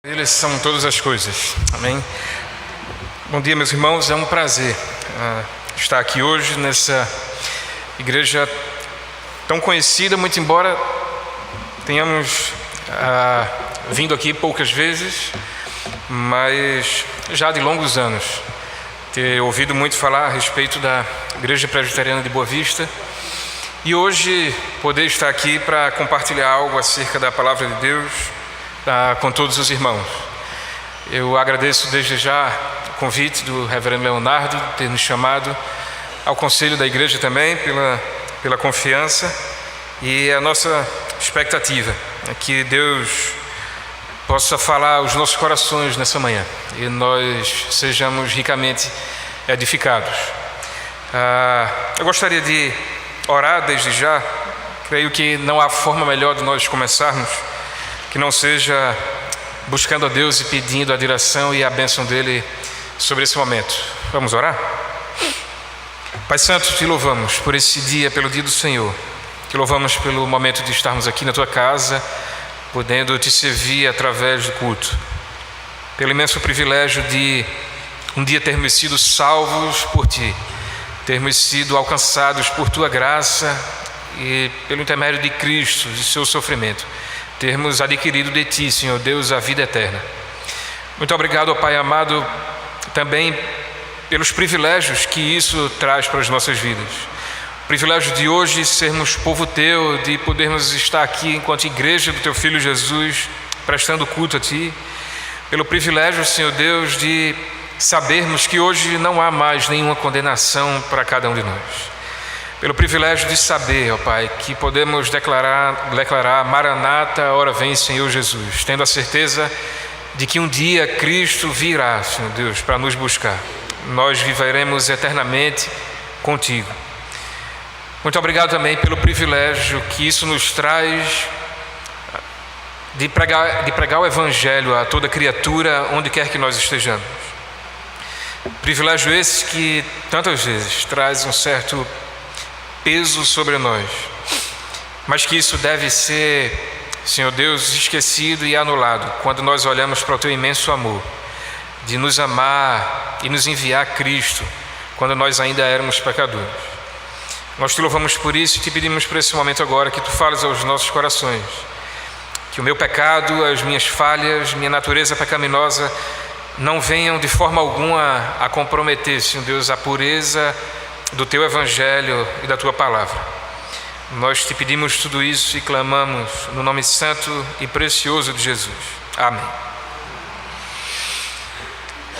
Eles são todas as coisas, amém? Bom dia, meus irmãos, é um prazer estar aqui hoje nessa igreja tão conhecida, muito embora tenhamos vindo aqui poucas vezes, mas já de longos anos, ter ouvido muito falar a respeito da Igreja Presbiteriana de Boa Vista, e hoje poder estar aqui para compartilhar algo acerca da Palavra de Deus com todos os irmãos. Eu agradeço desde já o convite do reverendo Leonardo de ter nos chamado, ao conselho da igreja também pela confiança, e a nossa expectativa é que Deus possa falar aos nossos corações nessa manhã e nós sejamos ricamente edificados. Eu gostaria de orar desde já. Creio que não há forma melhor de nós começarmos que não seja buscando a Deus e pedindo a direção e a bênção dEle sobre esse momento. Vamos orar? Pai Santo, te louvamos por esse dia, pelo dia do Senhor. Te louvamos pelo momento de estarmos aqui na Tua casa, podendo Te servir através do culto. Pelo imenso privilégio de um dia termos sido salvos por Ti, termos sido alcançados por Tua graça e pelo intermédio de Cristo, de Seu sofrimento, termos adquirido de Ti, Senhor Deus, a vida eterna. Muito obrigado, ó Pai amado, também pelos privilégios que isso traz para as nossas vidas. O privilégio de hoje sermos povo Teu, de podermos estar aqui enquanto igreja do Teu Filho Jesus, prestando culto a Ti. Pelo privilégio, Senhor Deus, de sabermos que hoje não há mais nenhuma condenação para cada um de nós. Pelo privilégio de saber, ó Pai, que podemos declarar Maranata, ora vem Senhor Jesus, tendo a certeza de que um dia Cristo virá, Senhor Deus, para nos buscar. Nós viveremos eternamente contigo. Muito obrigado também pelo privilégio que isso nos traz de pregar o Evangelho a toda criatura, onde quer que nós estejamos. Privilégio esse que tantas vezes traz um certo peso sobre nós, mas que isso deve ser, Senhor Deus, esquecido e anulado quando nós olhamos para o Teu imenso amor de nos amar e nos enviar Cristo quando nós ainda éramos pecadores. Nós Te louvamos por isso e Te pedimos por esse momento agora que Tu fales aos nossos corações, que o meu pecado, as minhas falhas, minha natureza pecaminosa não venham de forma alguma a comprometer, Senhor Deus, a pureza do Teu Evangelho e da Tua Palavra. Nós Te pedimos tudo isso e clamamos no nome santo e precioso de Jesus. Amém.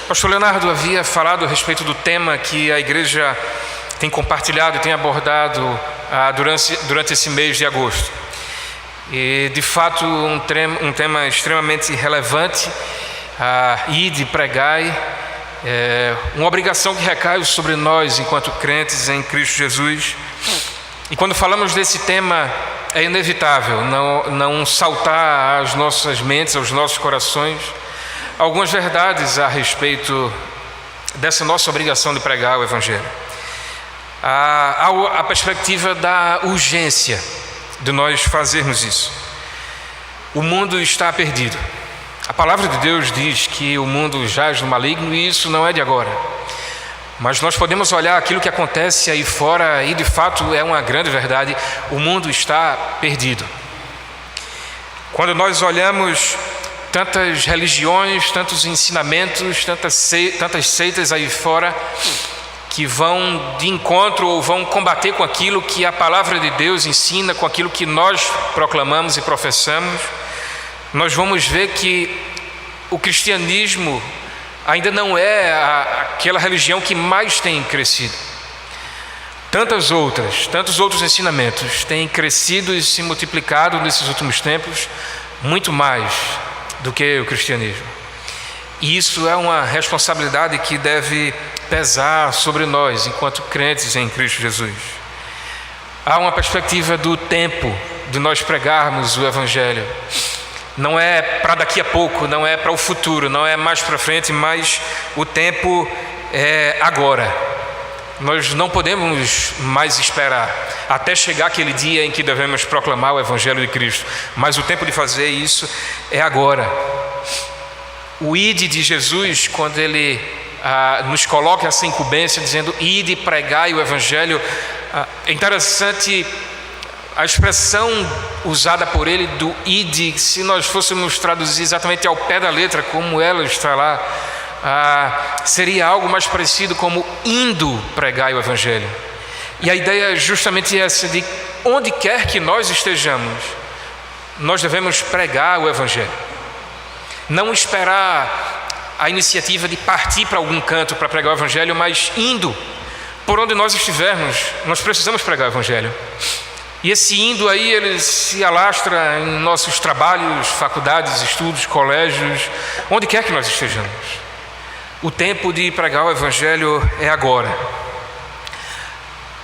O pastor Leonardo havia falado a respeito do tema que a igreja tem compartilhado e tem abordado durante esse mês de agosto. E, de fato, um tema extremamente relevante, ide, pregai, uma obrigação que recai sobre nós enquanto crentes em Cristo Jesus. E quando falamos desse tema, é inevitável não saltar às nossas mentes, aos nossos corações, algumas verdades a respeito dessa nossa obrigação de pregar o Evangelho. A perspectiva da urgência de nós fazermos isso. O mundo está perdido. A palavra de Deus diz que o mundo jaz no maligno e isso não é de agora. Mas nós podemos olhar aquilo que acontece aí fora e de fato é uma grande verdade, o mundo está perdido. Quando nós olhamos tantas religiões, tantos ensinamentos, tantas seitas aí fora que vão de encontro ou vão combater com aquilo que a palavra de Deus ensina, com aquilo que nós proclamamos e professamos, nós vamos ver que o cristianismo ainda não é aquela religião que mais tem crescido. Tantos outros ensinamentos têm crescido e se multiplicado nesses últimos tempos, muito mais do que o cristianismo. E isso é uma responsabilidade que deve pesar sobre nós, enquanto crentes em Cristo Jesus. Há uma perspectiva do tempo de nós pregarmos o Evangelho. Não é para daqui a pouco, não é para o futuro, não é mais para frente, mas o tempo é agora. Nós não podemos mais esperar até chegar aquele dia em que devemos proclamar o Evangelho de Cristo, mas o tempo de fazer isso é agora. o ide de Jesus, quando ele nos coloca essa incumbência, dizendo ide, pregai o Evangelho. É interessante a expressão usada por ele do ide, se nós fôssemos traduzir exatamente ao pé da letra, como ela está lá, seria algo mais parecido como indo pregai o Evangelho. E a ideia é justamente essa, de onde quer que nós estejamos, nós devemos pregar o Evangelho. Não esperar a iniciativa de partir para algum canto para pregar o Evangelho, mas indo por onde nós estivermos, nós precisamos pregar o Evangelho. E esse indo aí, ele se alastra em nossos trabalhos, faculdades, estudos, colégios, onde quer que nós estejamos. O tempo de pregar o Evangelho é agora.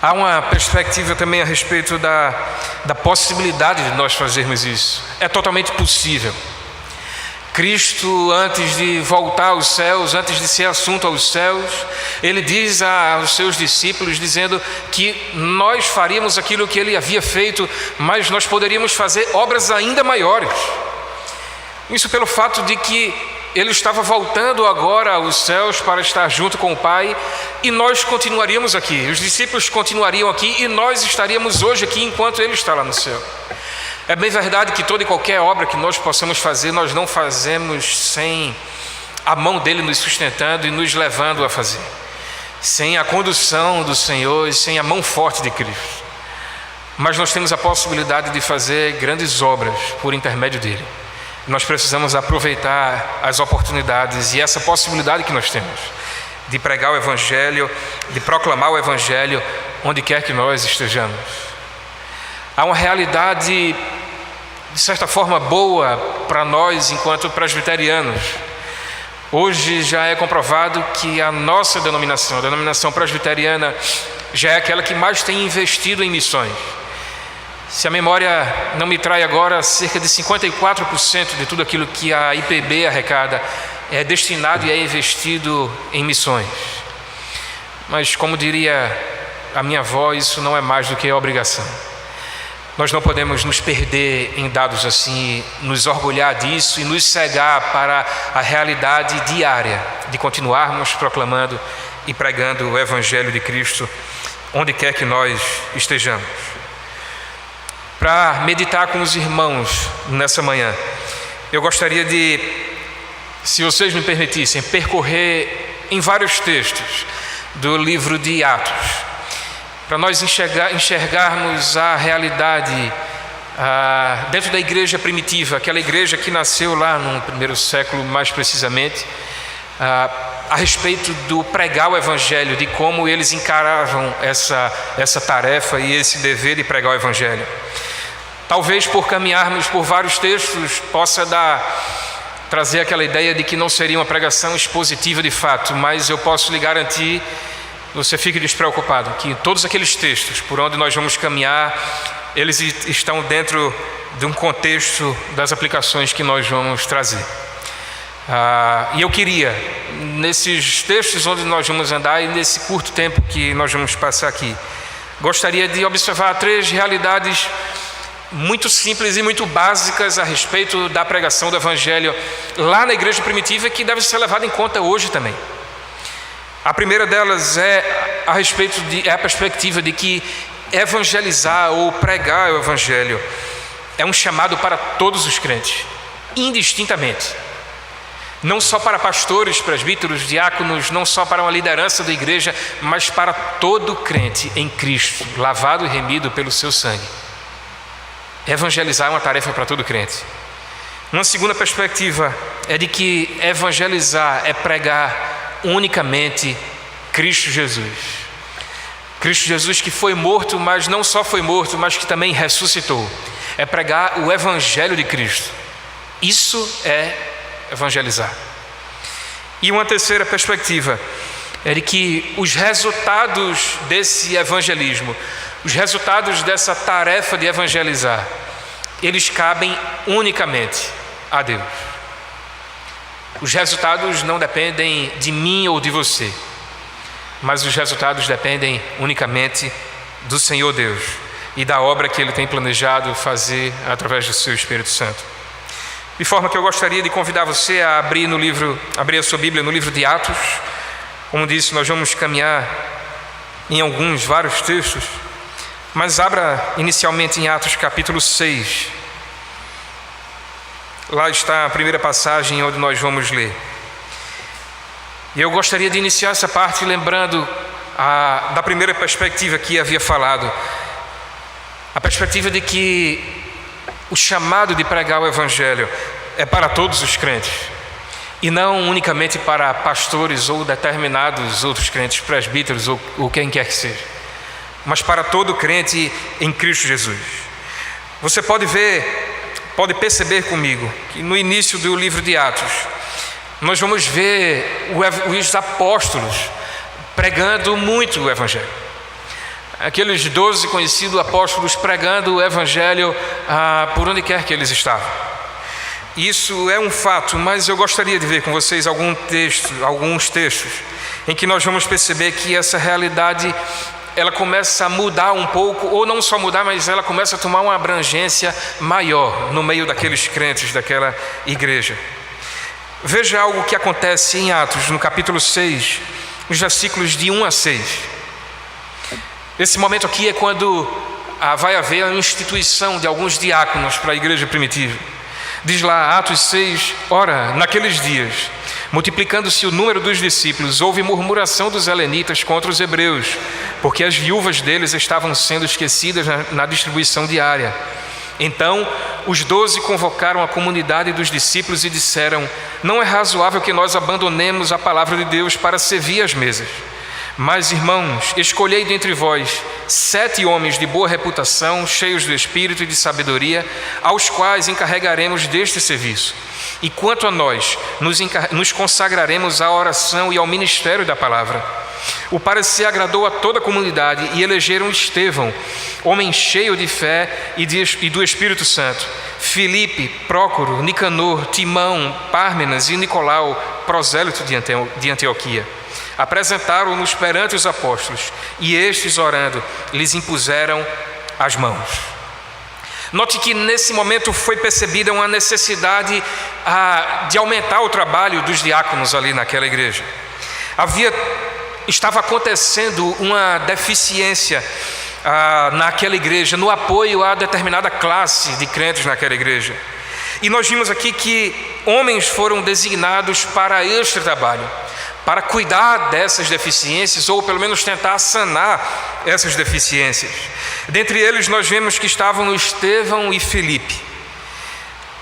Há uma perspectiva também a respeito da possibilidade de nós fazermos isso. É totalmente possível. Cristo, antes de voltar aos céus, antes de ser assunto aos céus, ele diz aos seus discípulos, dizendo que nós faríamos aquilo que ele havia feito, mas nós poderíamos fazer obras ainda maiores. Isso pelo fato de que ele estava voltando agora aos céus para estar junto com o Pai, e nós continuaríamos aqui, os discípulos continuariam aqui, e nós estaríamos hoje aqui enquanto ele está lá no céu. É bem verdade que toda e qualquer obra que nós possamos fazer, nós não fazemos sem a mão dele nos sustentando e nos levando a fazer, sem a condução do Senhor e sem a mão forte de Cristo. Mas nós temos a possibilidade de fazer grandes obras por intermédio dele. Nós precisamos aproveitar as oportunidades e essa possibilidade que nós temos de pregar o Evangelho, de proclamar o Evangelho onde quer que nós estejamos. Há uma realidade, de certa forma, boa para nós enquanto presbiterianos. Hoje já é comprovado que a nossa denominação, a denominação presbiteriana, já é aquela que mais tem investido em missões. Se a memória não me trai agora, cerca de 54% de tudo aquilo que a IPB arrecada é destinado e é investido em missões. Mas, como diria a minha avó, isso não é mais do que obrigação. Nós não podemos nos perder em dados assim, nos orgulhar disso e nos cegar para a realidade diária de continuarmos proclamando e pregando o Evangelho de Cristo onde quer que nós estejamos. Para meditar com os irmãos nessa manhã, eu gostaria de, se vocês me permitissem, percorrer em vários textos do livro de Atos, para nós enxergarmos a realidade dentro da igreja primitiva, aquela igreja que nasceu lá no primeiro século, mais precisamente, a respeito do pregar o Evangelho, de como eles encaravam essa tarefa e esse dever de pregar o Evangelho. Talvez por caminharmos por vários textos possa trazer aquela ideia de que não seria uma pregação expositiva de fato, mas eu posso lhe garantir, você fique despreocupado, que todos aqueles textos por onde nós vamos caminhar, eles estão dentro de um contexto das aplicações que nós vamos trazer. E eu queria, nesses textos onde nós vamos andar e nesse curto tempo que nós vamos passar aqui, gostaria de observar 3 realidades muito simples e muito básicas a respeito da pregação do Evangelho lá na igreja primitiva, que deve ser levada em conta hoje também. A primeira delas é a perspectiva de que evangelizar ou pregar o Evangelho é um chamado para todos os crentes, indistintamente. Não só para pastores, presbíteros, diáconos, não só para uma liderança da igreja, mas para todo crente em Cristo, lavado e remido pelo seu sangue. Evangelizar é uma tarefa para todo crente. Uma segunda perspectiva é de que evangelizar é pregar unicamente Cristo Jesus. Cristo Jesus que foi morto, mas não só foi morto, mas que também ressuscitou. É pregar o Evangelho de Cristo. Isso é evangelizar. E uma terceira perspectiva é de que os resultados desse evangelismo, os resultados dessa tarefa de evangelizar, eles cabem unicamente a Deus. Os resultados não dependem de mim ou de você, mas os resultados dependem unicamente do Senhor Deus e da obra que Ele tem planejado fazer através do seu Espírito Santo. De forma que eu gostaria de convidar você a abrir a sua Bíblia no livro de Atos. Como disse, nós vamos caminhar em vários textos, mas abra inicialmente em Atos capítulo 6. Lá está a primeira passagem onde nós vamos ler. E eu gostaria de iniciar essa parte lembrando da primeira perspectiva que havia falado, a perspectiva de que o chamado de pregar o Evangelho é para todos os crentes, e não unicamente para pastores ou determinados outros crentes, presbíteros ou quem quer que seja, mas para todo crente em Cristo Jesus. Você pode perceber comigo que no início do livro de Atos, nós vamos ver os apóstolos pregando muito o Evangelho. Aqueles 12 conhecidos apóstolos pregando o Evangelho por onde quer que eles estavam. Isso é um fato, mas eu gostaria de ver com vocês alguns textos em que nós vamos perceber que essa realidade ela começa a mudar um pouco, ou não só mudar, mas ela começa a tomar uma abrangência maior no meio daqueles crentes, daquela igreja. Veja algo que acontece em Atos, no capítulo 6, os versículos de 1 a 6. Esse momento aqui é quando vai haver a instituição de alguns diáconos para a igreja primitiva. Diz lá, Atos 6, ora, naqueles dias, multiplicando-se o número dos discípulos, houve murmuração dos helenitas contra os hebreus, porque as viúvas deles estavam sendo esquecidas na distribuição diária. Então, os 12 convocaram a comunidade dos discípulos e disseram: não é razoável que nós abandonemos a palavra de Deus para servir às mesas. Mas, irmãos, escolhei dentre vós 7 homens de boa reputação, cheios do Espírito e de sabedoria, aos quais encarregaremos deste serviço. E quanto a nós, nos consagraremos à oração e ao ministério da palavra. O parecer agradou a toda a comunidade e elegeram Estevão, homem cheio de fé e do Espírito Santo, Filipe, Prócoro, Nicanor, Timão, Pármenas e Nicolau, prosélito de Antioquia. Apresentaram-nos perante os apóstolos, e estes, orando, lhes impuseram as mãos. Note que nesse momento foi percebida uma necessidade de aumentar o trabalho dos diáconos ali naquela igreja. Estava acontecendo uma deficiência naquela igreja, no apoio a determinada classe de crentes naquela igreja. E nós vimos aqui que homens foram designados para este trabalho, para cuidar dessas deficiências, ou pelo menos tentar sanar essas deficiências. Dentre eles nós vemos que estavam Estevão e Filipe.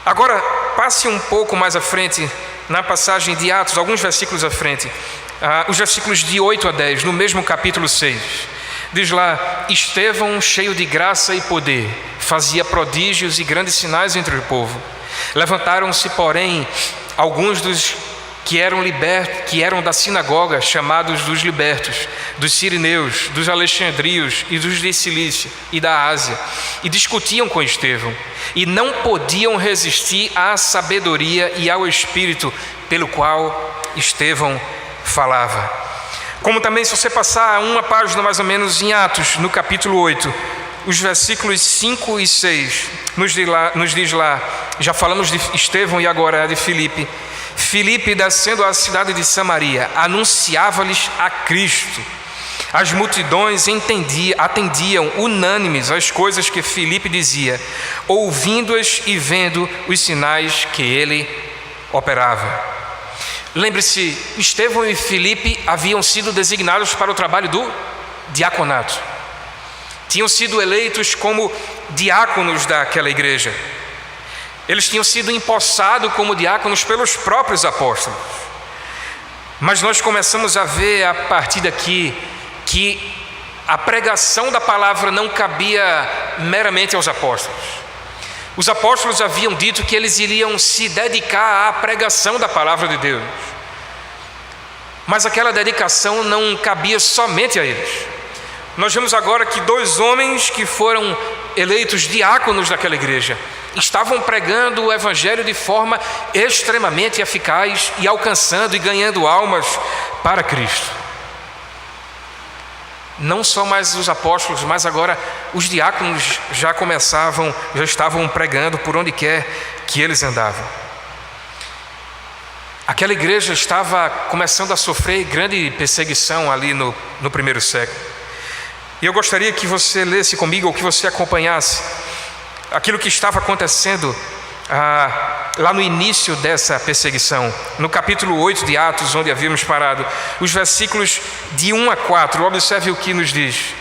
Agora, passe um pouco mais à frente, na passagem de Atos, alguns versículos à frente, os versículos de 8 a 10, no mesmo capítulo 6. Diz lá: Estevão, cheio de graça e poder, fazia prodígios e grandes sinais entre o povo. Levantaram-se, porém, alguns dos que eram da sinagoga, chamados dos libertos, dos sirineus, dos alexandrios e dos de Cilícia e da Ásia, e discutiam com Estevão, e não podiam resistir à sabedoria e ao espírito pelo qual Estevão falava. Como também, se você passar uma página mais ou menos em Atos, no capítulo 8, os versículos 5 e 6, nos diz lá, já falamos de Estevão e agora de Filipe. Filipe, descendo à cidade de Samaria, anunciava-lhes a Cristo. As multidões atendiam unânimes às coisas que Filipe dizia, ouvindo-as e vendo os sinais que ele operava. Lembre-se, Estevão e Filipe haviam sido designados para o trabalho do diaconato. Tinham sido eleitos como diáconos daquela igreja. Eles tinham sido empossados como diáconos pelos próprios apóstolos. Mas nós começamos a ver a partir daqui que a pregação da palavra não cabia meramente aos apóstolos. Os apóstolos haviam dito que eles iriam se dedicar à pregação da palavra de Deus. Mas aquela dedicação não cabia somente a eles. Nós vemos agora que 2 homens que foram eleitos diáconos daquela igreja estavam pregando o Evangelho de forma extremamente eficaz e alcançando e ganhando almas para Cristo. Não só mais os apóstolos, mas agora os diáconos já estavam pregando por onde quer que eles andavam. Aquela igreja estava começando a sofrer grande perseguição ali no primeiro século. E eu gostaria que você lesse comigo, ou que você acompanhasse aquilo que estava acontecendo lá no início dessa perseguição, no capítulo 8 de Atos, onde havíamos parado, os versículos de 1 a 4, observe o que nos diz.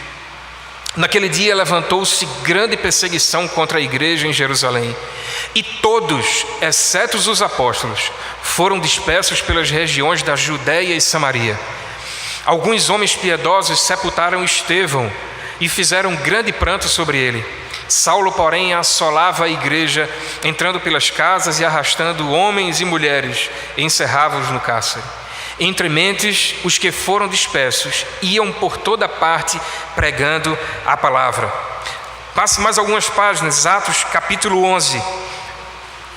Naquele dia levantou-se grande perseguição contra a igreja em Jerusalém, e todos, exceto os apóstolos, foram dispersos pelas regiões da Judéia e Samaria. Alguns homens piedosos sepultaram Estevão e fizeram grande pranto sobre ele. Saulo, porém, assolava a igreja, entrando pelas casas e arrastando homens e mulheres, e encerrava-os no cárcere. Entre mentes, os que foram dispersos iam por toda parte pregando a palavra. Passe mais algumas páginas, Atos capítulo 11,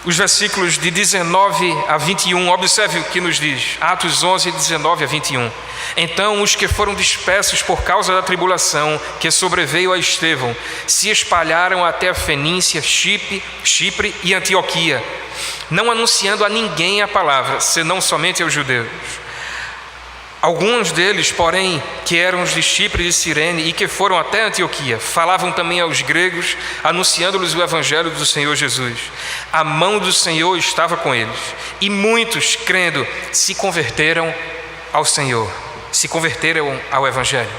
os versículos de 19 a 21, observe o que nos diz, Atos 11, 19 a 21. Então os que foram dispersos por causa da tribulação que sobreveio a Estevão se espalharam até a Fenícia, Chipre e Antioquia, não anunciando a ninguém a palavra, senão somente aos judeus. Alguns deles, porém, que eram os de Chipre e de Cirene e que foram até Antioquia, falavam também aos gregos, anunciando-lhes o evangelho do Senhor Jesus. A mão do Senhor estava com eles, e muitos, crendo, se converteram ao Senhor, se converteram ao evangelho.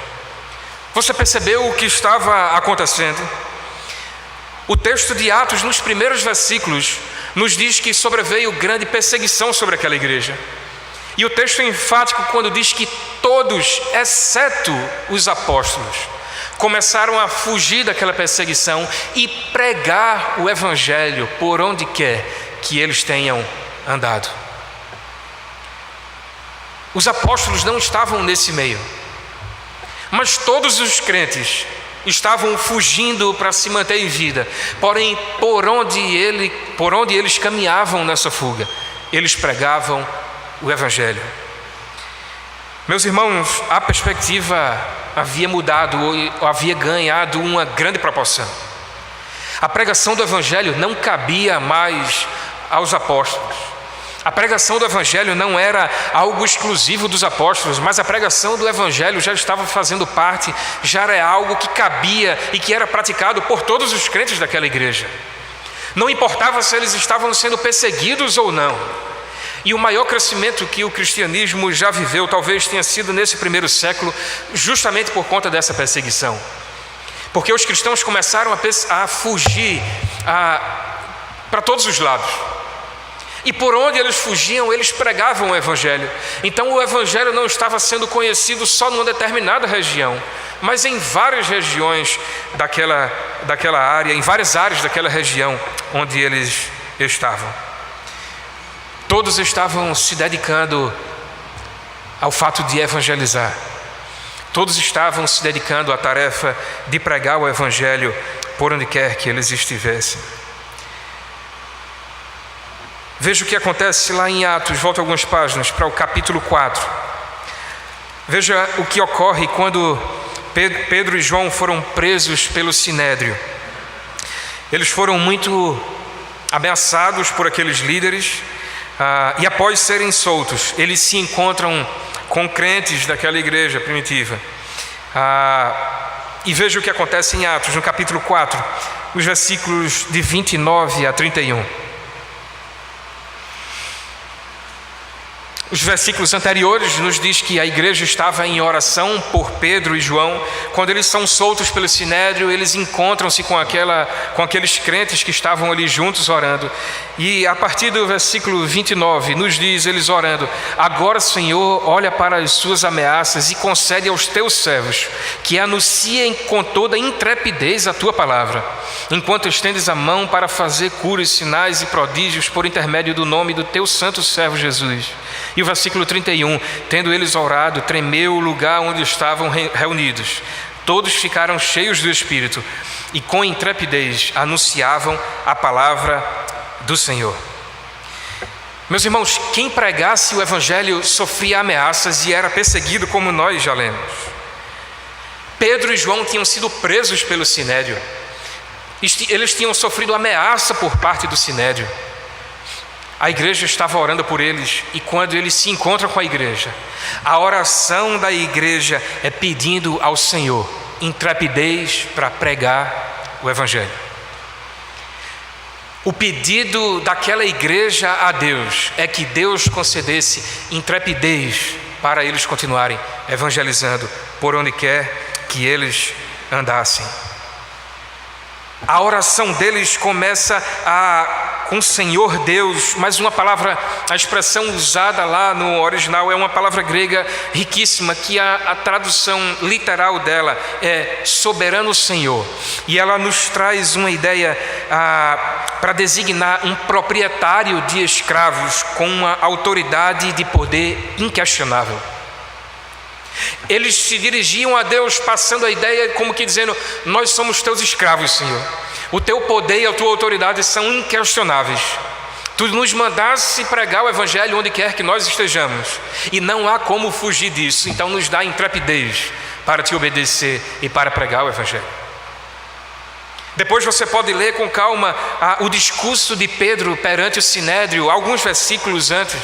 Você percebeu o que estava acontecendo? O texto de Atos, nos primeiros versículos, nos diz que sobreveio grande perseguição sobre aquela igreja. E o texto é enfático quando diz que todos, exceto os apóstolos, começaram a fugir daquela perseguição e pregar o evangelho por onde quer que eles tenham andado. Os apóstolos não estavam nesse meio, mas todos os crentes estavam fugindo para se manter em vida. Porém, por onde eles caminhavam nessa fuga, eles pregavam o evangelho. Meus irmãos, a perspectiva havia mudado, ou havia ganhado uma grande proporção. A pregação do evangelho não cabia mais aos apóstolos. A pregação do evangelho não era algo exclusivo dos apóstolos, mas a pregação do evangelho já estava fazendo parte, já era algo que cabia e que era praticado por todos os crentes daquela igreja. Não importava se eles estavam sendo perseguidos ou não. E o maior crescimento que o cristianismo já viveu talvez tenha sido nesse primeiro século, justamente por conta dessa perseguição. Porque os cristãos começaram a fugir para todos os lados. E por onde eles fugiam, eles pregavam o evangelho. Então o evangelho não estava sendo conhecido só numa determinada região, mas em várias regiões daquela área, em várias áreas daquela região onde eles estavam. Todos estavam se dedicando ao fato de evangelizar. Todos estavam se dedicando à tarefa de pregar o evangelho por onde quer que eles estivessem. Veja o que acontece lá em Atos, volta algumas páginas para o capítulo 4. Veja o que ocorre quando Pedro e João foram presos pelo Sinédrio. Eles foram muito ameaçados por aqueles líderes. E após serem soltos, eles se encontram com crentes daquela igreja primitiva. E veja o que acontece em Atos, no capítulo 4, os versículos de 29 a 31. Os versículos anteriores nos diz que a igreja estava em oração por Pedro e João. Quando eles são soltos pelo Sinédrio, eles encontram-se com aqueles crentes que estavam ali juntos orando. E a partir do versículo 29 nos diz, eles orando: agora, Senhor, olha para as suas ameaças e concede aos teus servos que anunciem com toda intrepidez a tua palavra, enquanto estendes a mão para fazer curas, sinais e prodígios por intermédio do nome do teu santo servo Jesus. E o versículo 31, tendo eles orado, tremeu o lugar onde estavam reunidos. Todos ficaram cheios do Espírito e com intrepidez anunciavam a palavra do Senhor. Meus irmãos, quem pregasse o evangelho sofria ameaças e era perseguido, como nós já lemos. Pedro e João tinham sido presos pelo Sinédrio. Eles tinham sofrido ameaça por parte do Sinédrio. A igreja estava orando por eles, e quando eles se encontram com a igreja, a oração da igreja é pedindo ao Senhor intrepidez para pregar o Evangelho. O pedido daquela igreja a Deus é que Deus concedesse intrepidez para eles continuarem evangelizando por onde quer que eles andassem. A oração deles começa com o Senhor Deus, mas a expressão usada lá no original é uma palavra grega riquíssima, que a tradução literal dela é soberano Senhor. E ela nos traz uma ideia para designar um proprietário de escravos com uma autoridade de poder inquestionável. Eles se dirigiam a Deus passando a ideia como que dizendo: nós somos teus escravos, Senhor. O teu poder e a tua autoridade são inquestionáveis. Tu nos mandaste pregar o Evangelho onde quer que nós estejamos, e não há como fugir disso. Então nos dá intrepidez para te obedecer e para pregar o Evangelho. Depois você pode ler com calma o discurso de Pedro perante o Sinédrio, alguns versículos antes.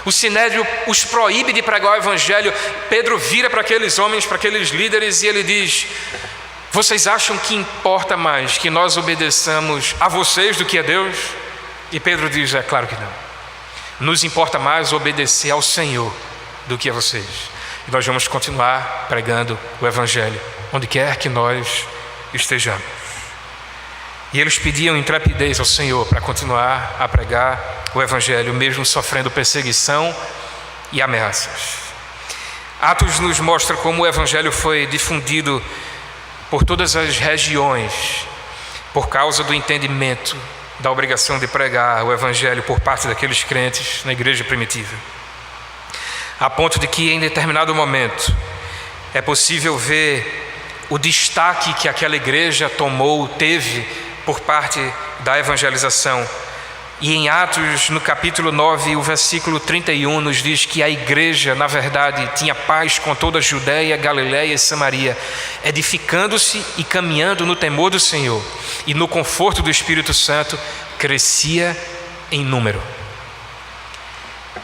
O Sinédrio os proíbe de pregar o Evangelho. Pedro vira para aqueles homens, para aqueles líderes, e ele diz: vocês acham que importa mais que nós obedeçamos a vocês do que a Deus? E Pedro diz: é claro que não. Nos importa mais obedecer ao Senhor do que a vocês. E nós vamos continuar pregando o Evangelho onde quer que nós estejamos. E eles pediam intrepidez ao Senhor para continuar a pregar o Evangelho, mesmo sofrendo perseguição e ameaças. Atos nos mostra como o Evangelho foi difundido por todas as regiões, por causa do entendimento da obrigação de pregar o Evangelho por parte daqueles crentes na igreja primitiva. A ponto de que em determinado momento é possível ver o destaque que aquela igreja teve por parte da evangelização. E em Atos, no capítulo 9, o versículo 31 nos diz que a igreja, na verdade, tinha paz com toda a Judeia, Galiléia e Samaria, edificando-se e caminhando no temor do Senhor, e no conforto do Espírito Santo, crescia em número.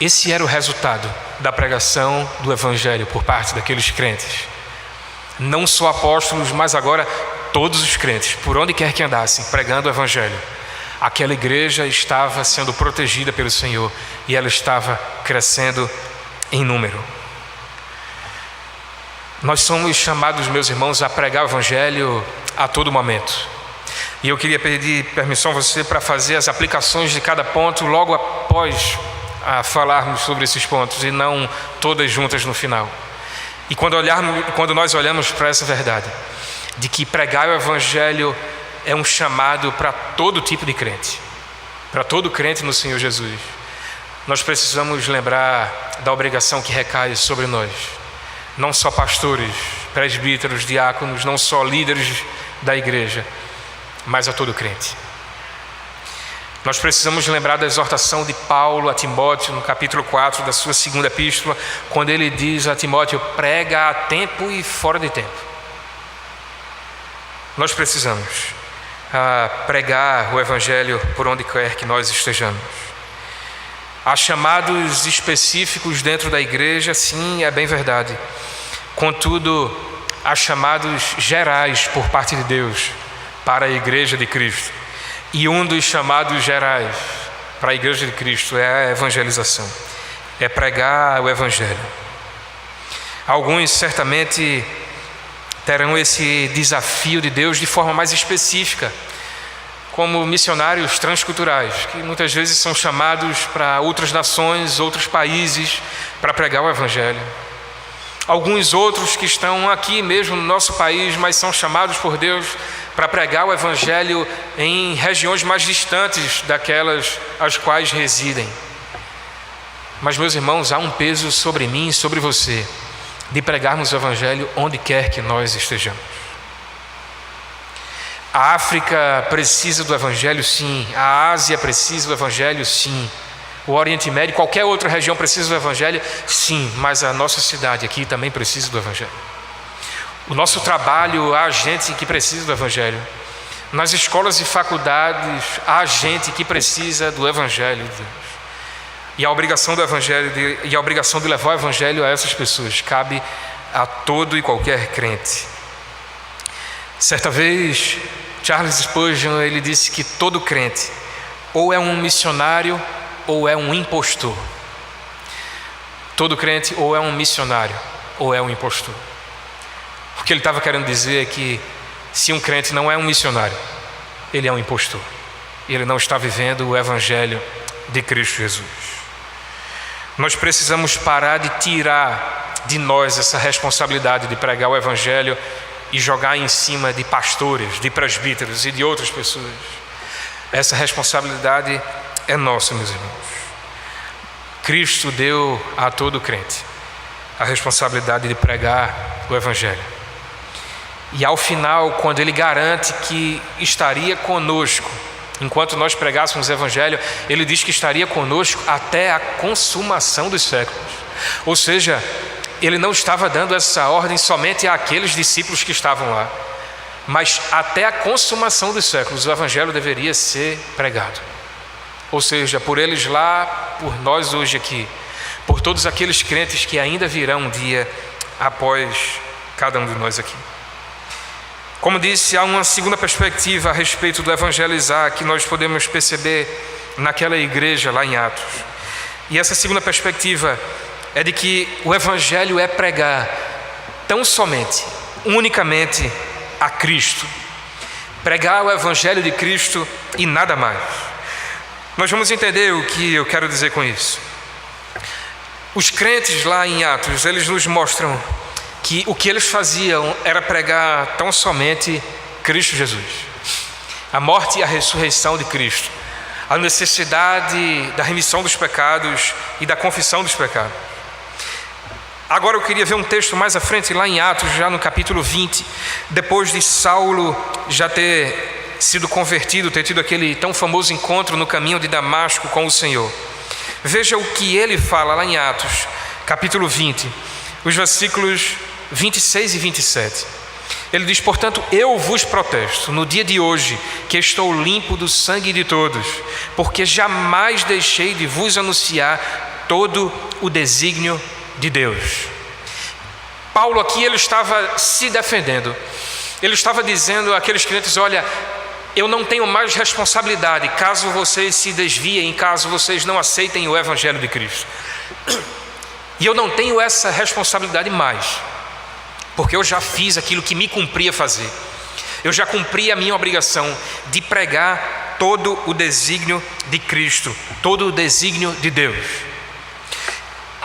Esse era o resultado da pregação do Evangelho por parte daqueles crentes. Não só apóstolos, mas agora todos os crentes, por onde quer que andassem, pregando o Evangelho. Aquela igreja estava sendo protegida pelo Senhor e ela estava crescendo em número. Nós somos chamados, meus irmãos, a pregar o Evangelho a todo momento. E eu queria pedir permissão a você para fazer as aplicações de cada ponto logo após falarmos sobre esses pontos, e não todas juntas no final. E quando nós olhamos para essa verdade, de que pregar o Evangelho é um chamado para todo tipo de crente, para todo crente no Senhor Jesus, nós precisamos lembrar da obrigação que recai sobre nós, não só pastores, presbíteros, diáconos, não só líderes da igreja, mas a todo crente. Nós precisamos lembrar da exortação de Paulo a Timóteo, no capítulo 4 da sua segunda epístola, quando ele diz a Timóteo: prega a tempo e fora de tempo. Nós precisamos pregar o Evangelho por onde quer que nós estejamos. Há chamados específicos dentro da igreja, sim, é bem verdade. Contudo, há chamados gerais por parte de Deus para a igreja de Cristo. E um dos chamados gerais para a igreja de Cristo é a evangelização, é pregar o Evangelho. Alguns certamente terão esse desafio de Deus de forma mais específica, como missionários transculturais, que muitas vezes são chamados para outras nações, outros países, para pregar o Evangelho. Alguns outros que estão aqui mesmo no nosso país, mas são chamados por Deus para pregar o Evangelho em regiões mais distantes daquelas as quais residem. Mas, meus irmãos, há um peso sobre mim e sobre você, de pregarmos o Evangelho onde quer que nós estejamos. A África precisa do Evangelho, sim. A Ásia precisa do Evangelho, sim. O Oriente Médio, qualquer outra região precisa do Evangelho, sim. Mas a nossa cidade aqui também precisa do Evangelho. O nosso trabalho, há gente que precisa do Evangelho. Nas escolas e faculdades há gente que precisa do Evangelho de Deus. E a obrigação do Evangelho e a obrigação de levar o Evangelho a essas pessoas cabe a todo e qualquer crente. Certa vez, Charles Spurgeon, ele disse que todo crente ou é um missionário ou é um impostor. Todo crente ou é um missionário ou é um impostor. O que ele estava querendo dizer é que se um crente não é um missionário, ele é um impostor. Ele não está vivendo o Evangelho de Cristo Jesus. Nós precisamos parar de tirar de nós essa responsabilidade de pregar o Evangelho e jogar em cima de pastores, de presbíteros e de outras pessoas. Essa responsabilidade é nossa, meus irmãos. Cristo deu a todo crente a responsabilidade de pregar o Evangelho. E ao final, quando Ele garante que estaria conosco, enquanto nós pregássemos o Evangelho, Ele diz que estaria conosco até a consumação dos séculos. Ou seja, Ele não estava dando essa ordem somente àqueles discípulos que estavam lá, mas até a consumação dos séculos o Evangelho deveria ser pregado. Ou seja, por eles lá, por nós hoje aqui, por todos aqueles crentes que ainda virão um dia após cada um de nós aqui. Como disse, há uma segunda perspectiva a respeito do evangelizar que nós podemos perceber naquela igreja lá em Atos. E essa segunda perspectiva é de que o evangelho é pregar tão somente, unicamente a Cristo. Pregar o evangelho de Cristo e nada mais. Nós vamos entender o que eu quero dizer com isso. Os crentes lá em Atos, eles nos mostram que o que eles faziam era pregar tão somente Cristo Jesus, a morte e a ressurreição de Cristo, a necessidade da remissão dos pecados e da confissão dos pecados. Agora eu queria ver um texto mais à frente, lá em Atos, já no capítulo 20, depois de Saulo já ter sido convertido, ter tido aquele tão famoso encontro no caminho de Damasco com o Senhor. Veja o que ele fala lá em Atos, capítulo 20, os versículos 26 e 27. Ele diz: portanto, eu vos protesto no dia de hoje que estou limpo do sangue de todos, porque jamais deixei de vos anunciar todo o desígnio de Deus. Paulo aqui, ele estava se defendendo. Ele estava dizendo àqueles crentes: olha, eu não tenho mais responsabilidade caso vocês se desviem, caso vocês não aceitem o Evangelho de Cristo. E eu não tenho essa responsabilidade mais, porque eu já fiz aquilo que me cumpria fazer. Eu já cumpri a minha obrigação de pregar todo o desígnio de Cristo, todo o desígnio de Deus.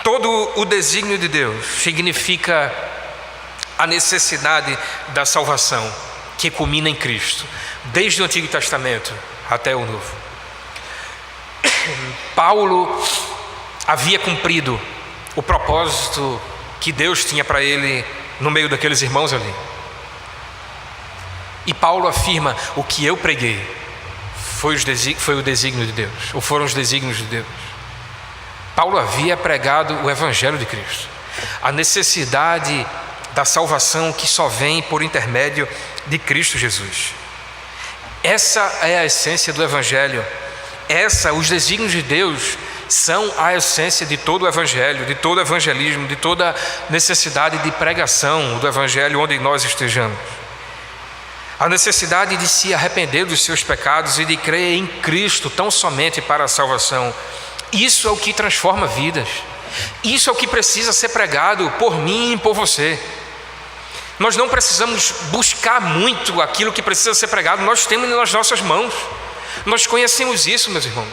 Todo o desígnio de Deus significa a necessidade da salvação que culmina em Cristo, desde o Antigo Testamento até o Novo. Paulo havia cumprido o propósito que Deus tinha para ele no meio daqueles irmãos ali. E Paulo afirma: o que eu preguei foi o desígnio de Deus, ou foram os desígnios de Deus. Paulo havia pregado o Evangelho de Cristo, a necessidade da salvação que só vem por intermédio de Cristo Jesus. Essa é a essência do Evangelho. Os desígnios de Deus são a essência de todo o Evangelho, de todo o evangelismo, de toda necessidade de pregação do Evangelho onde nós estejamos. A necessidade de se arrepender dos seus pecados e de crer em Cristo tão somente para a salvação. Isso é o que transforma vidas. Isso é o que precisa ser pregado por mim e por você. Nós não precisamos buscar muito aquilo que precisa ser pregado, nós temos nas nossas mãos. Nós conhecemos isso, meus irmãos.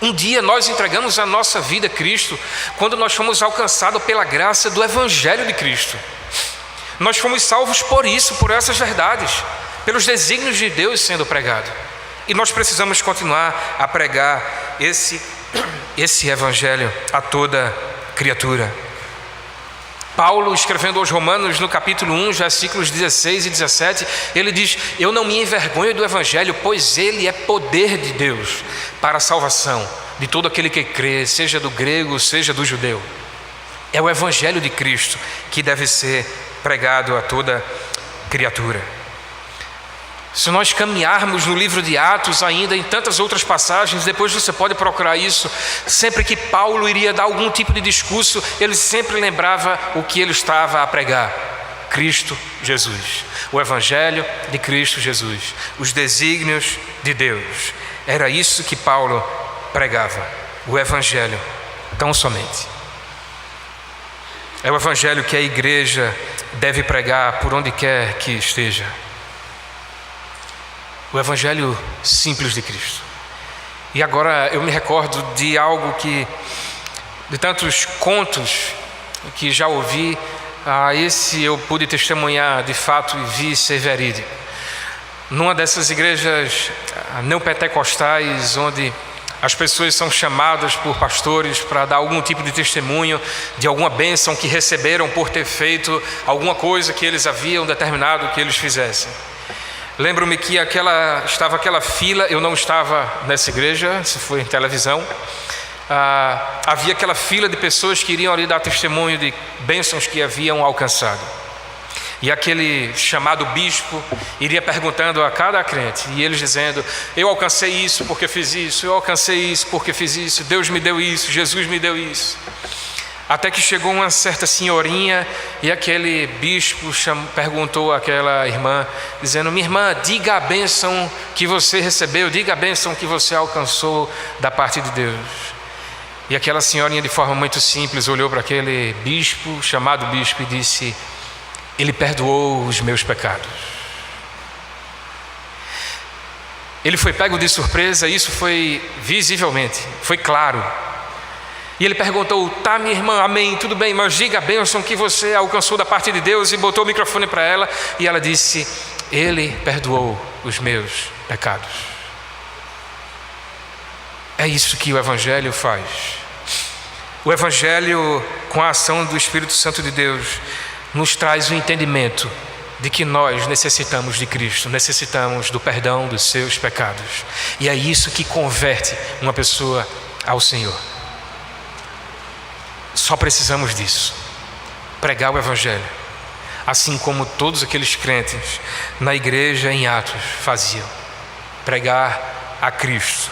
Um dia nós entregamos a nossa vida a Cristo, quando nós fomos alcançados pela graça do Evangelho de Cristo. Nós fomos salvos por isso, por essas verdades, pelos desígnios de Deus sendo pregado. E nós precisamos continuar a pregar esse Evangelho a toda criatura. Paulo, escrevendo aos Romanos, no capítulo 1, versículos 16 e 17, ele diz: eu não me envergonho do Evangelho, pois ele é poder de Deus para a salvação de todo aquele que crê, seja do grego, seja do judeu. É o Evangelho de Cristo que deve ser pregado a toda criatura. Se nós caminharmos no livro de Atos, ainda em tantas outras passagens, depois você pode procurar isso, sempre que Paulo iria dar algum tipo de discurso, ele sempre lembrava o que ele estava a pregar: Cristo Jesus, o Evangelho de Cristo Jesus, os desígnios de Deus. Era isso que Paulo pregava, o Evangelho, tão somente. É o Evangelho que a igreja deve pregar por onde quer que esteja. O Evangelho simples de Cristo. E agora eu me recordo de algo de tantos contos que já ouvi, esse eu pude testemunhar de fato e vi ser verídico. Numa dessas igrejas neopentecostais, onde as pessoas são chamadas por pastores para dar algum tipo de testemunho de alguma bênção que receberam por ter feito alguma coisa que eles haviam determinado que eles fizessem. Lembro-me que estava aquela fila, eu não estava nessa igreja, se foi em televisão, havia aquela fila de pessoas que iriam ali dar testemunho de bênçãos que haviam alcançado. E aquele chamado bispo iria perguntando a cada crente, e eles dizendo: eu alcancei isso porque fiz isso, eu alcancei isso porque fiz isso, Deus me deu isso, Jesus me deu isso. Até que chegou uma certa senhorinha e aquele bispo perguntou àquela irmã, dizendo: minha irmã, diga a bênção que você recebeu, diga a bênção que você alcançou da parte de Deus. E aquela senhorinha, de forma muito simples, olhou para aquele bispo, chamado bispo, e disse: ele perdoou os meus pecados. Ele foi pego de surpresa, isso foi visivelmente, foi claro. E ele perguntou: tá, minha irmã, amém, tudo bem, mas diga a bênção que você alcançou da parte de Deus. E botou o microfone para ela e ela disse: ele perdoou os meus pecados. É isso que o Evangelho faz. O Evangelho, com a ação do Espírito Santo de Deus, nos traz o entendimento de que nós necessitamos de Cristo, necessitamos do perdão dos seus pecados. E é isso que converte uma pessoa ao Senhor. Só precisamos disso, pregar o Evangelho, assim como todos aqueles crentes na igreja em Atos faziam, pregar a Cristo.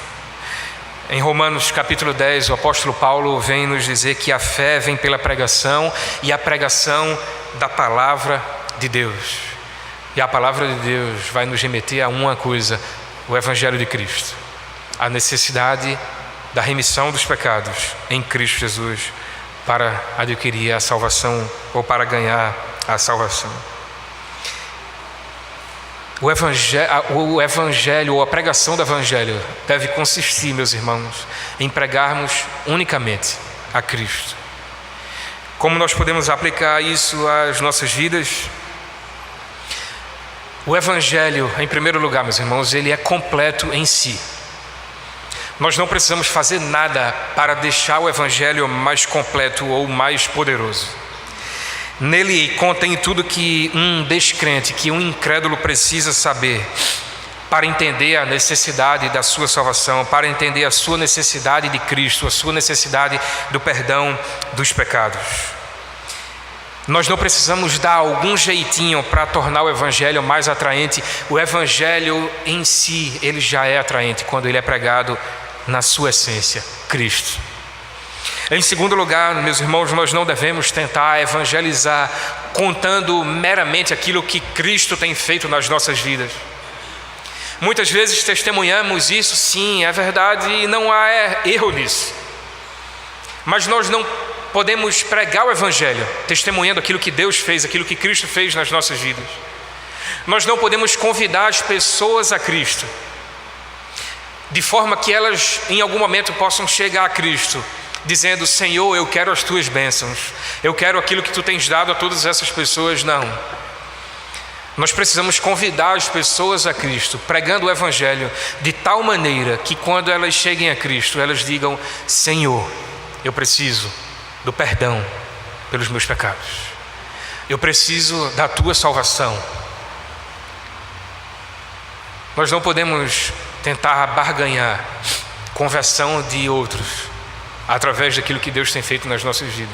Em Romanos capítulo 10, o apóstolo Paulo vem nos dizer que a fé vem pela pregação, e a pregação da palavra de Deus. E a palavra de Deus vai nos remeter a uma coisa: o Evangelho de Cristo, a necessidade da remissão dos pecados em Cristo Jesus, para adquirir a salvação ou para ganhar a salvação. O Evangelho ou a pregação do Evangelho deve consistir, meus irmãos, em pregarmos unicamente a Cristo. Como nós podemos aplicar isso às nossas vidas? O Evangelho, em primeiro lugar, meus irmãos, ele é completo em si. Nós não precisamos fazer nada para deixar o Evangelho mais completo ou mais poderoso. Nele contém tudo que um descrente, que um incrédulo precisa saber para entender a necessidade da sua salvação, para entender a sua necessidade de Cristo, a sua necessidade do perdão dos pecados. Nós não precisamos dar algum jeitinho para tornar o Evangelho mais atraente. O Evangelho em si, ele já é atraente quando ele é pregado na sua essência, Cristo. Em segundo lugar, meus irmãos, nós não devemos tentar evangelizar contando meramente aquilo que Cristo tem feito nas nossas vidas. Muitas vezes testemunhamos isso, sim, é verdade, e não há erro nisso. Mas nós não podemos pregar o Evangelho testemunhando aquilo que Deus fez, aquilo que Cristo fez nas nossas vidas. Nós não podemos convidar as pessoas a Cristo de forma que elas em algum momento possam chegar a Cristo dizendo: Senhor, eu quero as tuas bênçãos, eu quero aquilo que tu tens dado a todas essas pessoas. Não. Nós precisamos convidar as pessoas a Cristo, pregando o Evangelho de tal maneira que quando elas cheguem a Cristo, elas digam: Senhor, eu preciso do perdão pelos meus pecados, eu preciso da tua salvação. Nós não podemos tentar barganhar conversão de outros através daquilo que Deus tem feito nas nossas vidas.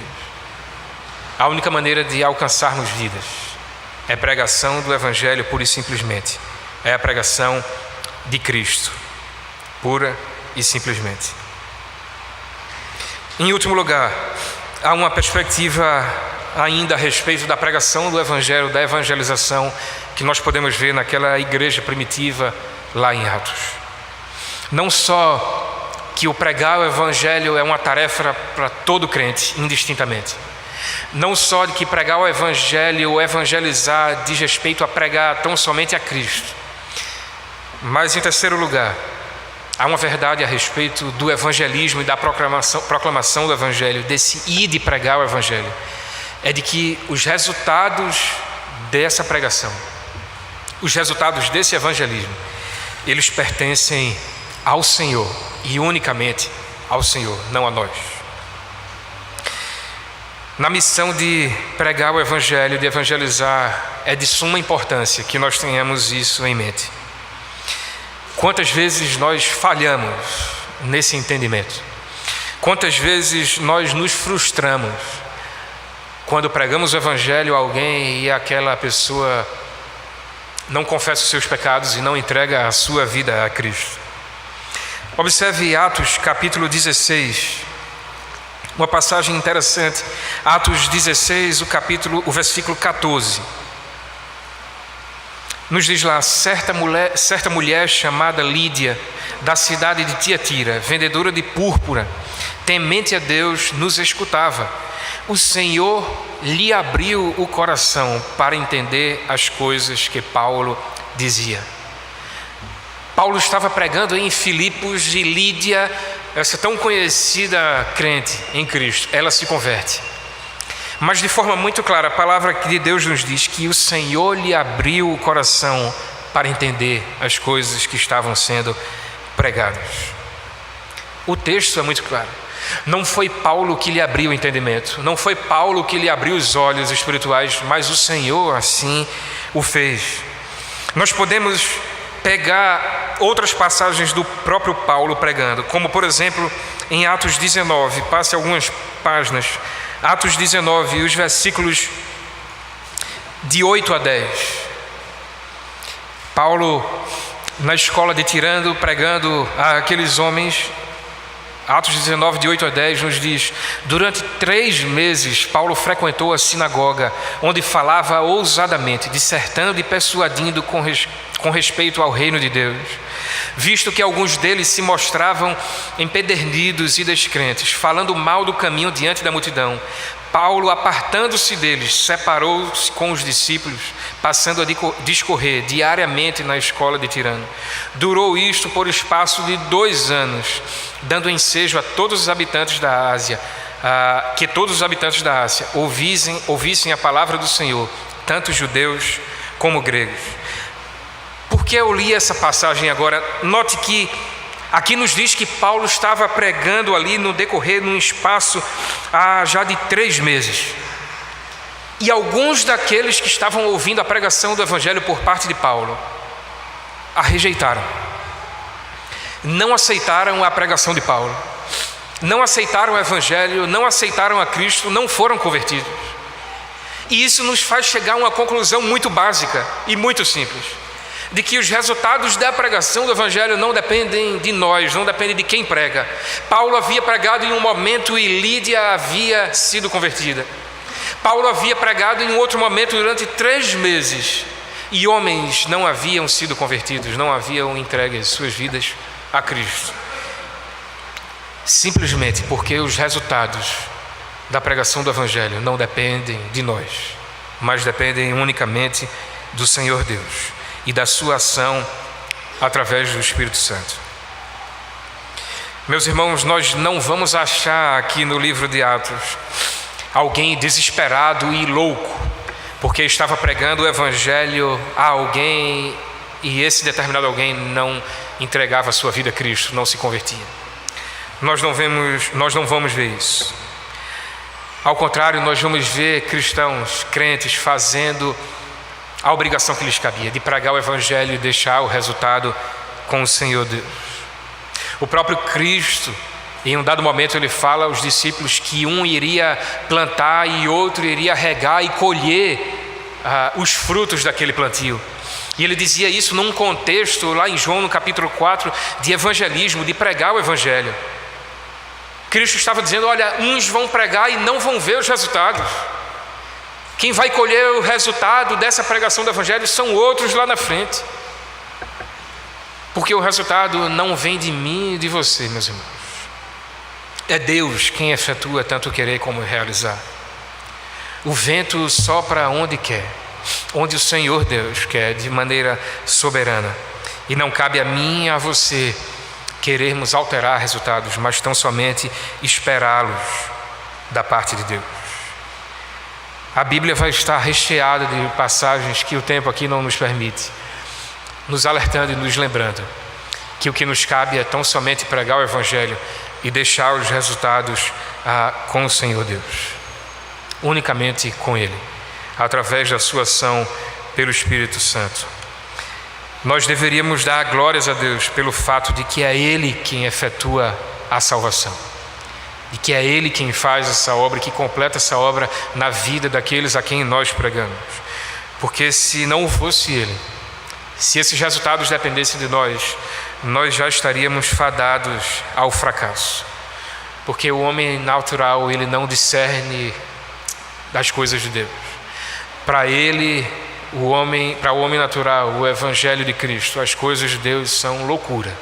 A única maneira de alcançarmos vidas é pregação do Evangelho pura e simplesmente, é a pregação de Cristo, pura e simplesmente. Em último lugar, há uma perspectiva ainda a respeito da pregação do Evangelho, da evangelização, que nós podemos ver naquela igreja primitiva lá em Atos. Não só que o pregar o Evangelho é uma tarefa para todo crente, indistintamente. Não só de que pregar o Evangelho ou evangelizar diz respeito a pregar tão somente a Cristo. Mas em terceiro lugar, há uma verdade a respeito do evangelismo e da proclamação do Evangelho, desse ir de pregar o Evangelho. É de que os resultados dessa pregação, os resultados desse evangelismo, eles pertencem ao Senhor e unicamente ao Senhor, não a nós. Na missão de pregar o Evangelho, de evangelizar, é de suma importância que nós tenhamos isso em mente. Quantas vezes nós falhamos nesse entendimento? Quantas vezes nós nos frustramos quando pregamos o Evangelho a alguém e aquela pessoa não confessa os seus pecados e não entrega a sua vida a Cristo? Observe Atos capítulo 16, uma passagem interessante. Atos 16, o versículo 14. Nos diz lá: certa mulher chamada Lídia, da cidade de Tiatira, vendedora de púrpura, temente a Deus, nos escutava. O Senhor lhe abriu o coração para entender as coisas que Paulo dizia. Paulo estava pregando em Filipos e Lídia, essa tão conhecida crente em Cristo, ela se converte. Mas de forma muito clara, a palavra de Deus nos diz que o Senhor lhe abriu o coração para entender as coisas que estavam sendo pregadas. O texto é muito claro. Não foi Paulo que lhe abriu o entendimento, não foi Paulo que lhe abriu os olhos espirituais, mas o Senhor assim o fez. Nós podemos pegar outras passagens do próprio Paulo pregando, como por exemplo em Atos 19, passe algumas páginas, Atos 19, os versículos de 8 a 10. Paulo, na escola de Tirano, pregando àqueles homens. Atos 19, de 8 a 10, nos diz: durante 3 meses Paulo frequentou a sinagoga, onde falava ousadamente, dissertando e persuadindo com respeito ao reino de Deus, visto que alguns deles se mostravam empedernidos e descrentes, falando mal do caminho diante da multidão. Paulo, apartando-se deles, separou-se com os discípulos, passando a discorrer diariamente na escola de Tirano. Durou isto por espaço de 2 anos, dando ensejo a todos os habitantes da Ásia, que todos os habitantes da Ásia ouvissem a palavra do Senhor, tanto judeus como gregos. Por que eu li essa passagem agora? Note que aqui nos diz que Paulo estava pregando ali no decorrer, num espaço já de 3 meses. E alguns daqueles que estavam ouvindo a pregação do Evangelho por parte de Paulo a rejeitaram. Não aceitaram a pregação de Paulo. Não aceitaram o Evangelho, não aceitaram a Cristo, não foram convertidos. E isso nos faz chegar a uma conclusão muito básica e muito simples, de que os resultados da pregação do Evangelho não dependem de nós, não dependem de quem prega. Paulo havia pregado em um momento e Lídia havia sido convertida. Paulo havia pregado em um outro momento durante 3 meses e homens não haviam sido convertidos, não haviam entregue as suas vidas a Cristo. Simplesmente porque os resultados da pregação do Evangelho não dependem de nós, mas dependem unicamente do Senhor Deus e da sua ação através do Espírito Santo. Meus irmãos, nós não vamos achar aqui no livro de Atos alguém desesperado e louco porque estava pregando o Evangelho a alguém e esse determinado alguém não entregava a sua vida a Cristo, não se convertia. Nós não vamos ver isso. Ao contrário, nós vamos ver cristãos, crentes, fazendo a obrigação que lhes cabia, de pregar o Evangelho e deixar o resultado com o Senhor Deus. O próprio Cristo, em um dado momento, ele fala aos discípulos que um iria plantar e outro iria regar e colher os frutos daquele plantio. E ele dizia isso num contexto, lá em João, no capítulo 4, de evangelismo, de pregar o evangelho. Cristo estava dizendo: olha, uns vão pregar e não vão ver os resultados. Quem vai colher o resultado dessa pregação do evangelho são outros lá na frente. Porque o resultado não vem de mim e de você, meus irmãos. É Deus quem efetua tanto querer como realizar. O vento sopra onde quer, onde o Senhor Deus quer, de maneira soberana. E não cabe a mim e a você querermos alterar resultados, mas tão somente esperá-los da parte de Deus. A Bíblia vai estar recheada de passagens que o tempo aqui não nos permite, nos alertando e nos lembrando que o que nos cabe é tão somente pregar o Evangelho e deixar os resultados com o Senhor Deus, unicamente com Ele, através da sua ação pelo Espírito Santo. Nós deveríamos dar glórias a Deus pelo fato de que é Ele quem efetua a salvação, de que é Ele quem faz essa obra, que completa essa obra na vida daqueles a quem nós pregamos. Porque se não fosse Ele, se esses resultados dependessem de nós, nós já estaríamos fadados ao fracasso. Porque o homem natural, ele não discerne das coisas de Deus. Para o homem natural, o Evangelho de Cristo, as coisas de Deus são loucura.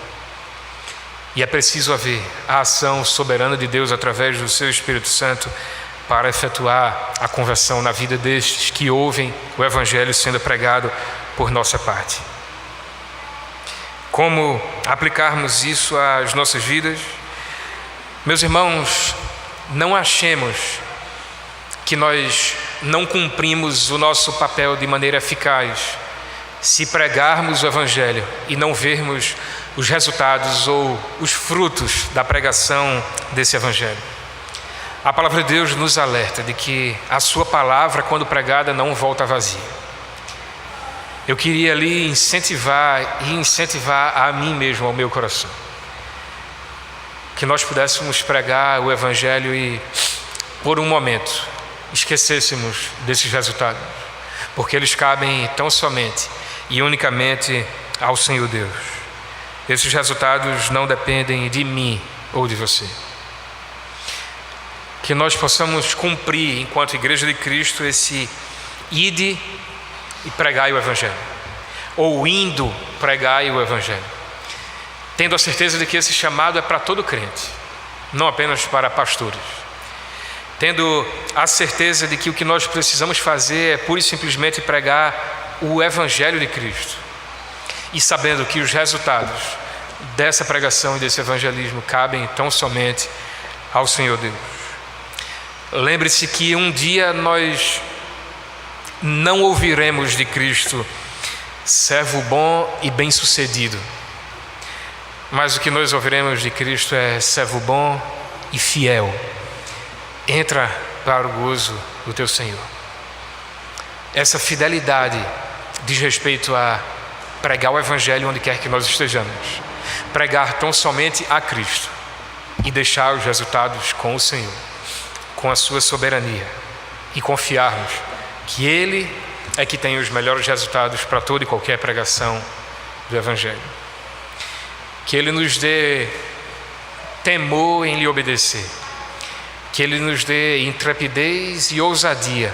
E é preciso haver a ação soberana de Deus através do seu Espírito Santo para efetuar a conversão na vida destes que ouvem o Evangelho sendo pregado por nossa parte. Como aplicarmos isso às nossas vidas? Meus irmãos, não achemos que nós não cumprimos o nosso papel de maneira eficaz se pregarmos o Evangelho e não vermos os resultados ou os frutos da pregação desse Evangelho. A palavra de Deus nos alerta de que a sua palavra, quando pregada, não volta vazia. Eu queria ali incentivar a mim mesmo, ao meu coração, que nós pudéssemos pregar o Evangelho e, por um momento, esquecêssemos desses resultados, porque eles cabem tão somente e unicamente ao Senhor Deus. Esses resultados não dependem de mim ou de você. Que nós possamos cumprir, enquanto Igreja de Cristo, esse ide e pregai o Evangelho, ou indo pregai o Evangelho, tendo a certeza de que esse chamado é para todo crente, não apenas para pastores, tendo a certeza de que o que nós precisamos fazer é pura e simplesmente pregar o Evangelho de Cristo, e sabendo que os resultados dessa pregação e desse evangelismo cabem tão somente ao Senhor Deus. Lembre-se que um dia nós não ouviremos de Cristo: servo bom e bem-sucedido, mas o que nós ouviremos de Cristo é: servo bom e fiel, entra para o gozo do teu Senhor. Essa fidelidade diz respeito a pregar o Evangelho onde quer que nós estejamos, pregar tão somente a Cristo e deixar os resultados com o Senhor, com a sua soberania, e confiarmos que Ele é que tem os melhores resultados para toda e qualquer pregação do Evangelho. Que Ele nos dê temor em lhe obedecer, que Ele nos dê intrepidez e ousadia,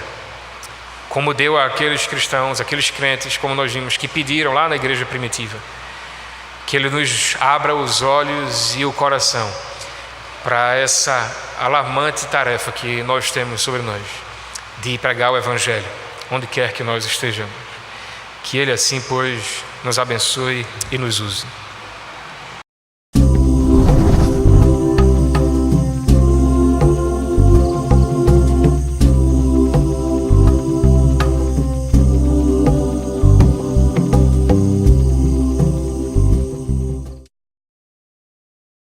como deu àqueles cristãos, aqueles crentes, como nós vimos, que pediram lá na igreja primitiva. Que Ele nos abra os olhos e o coração para essa alarmante tarefa que nós temos sobre nós, de pregar o Evangelho onde quer que nós estejamos. Que Ele assim, pois, nos abençoe e nos use.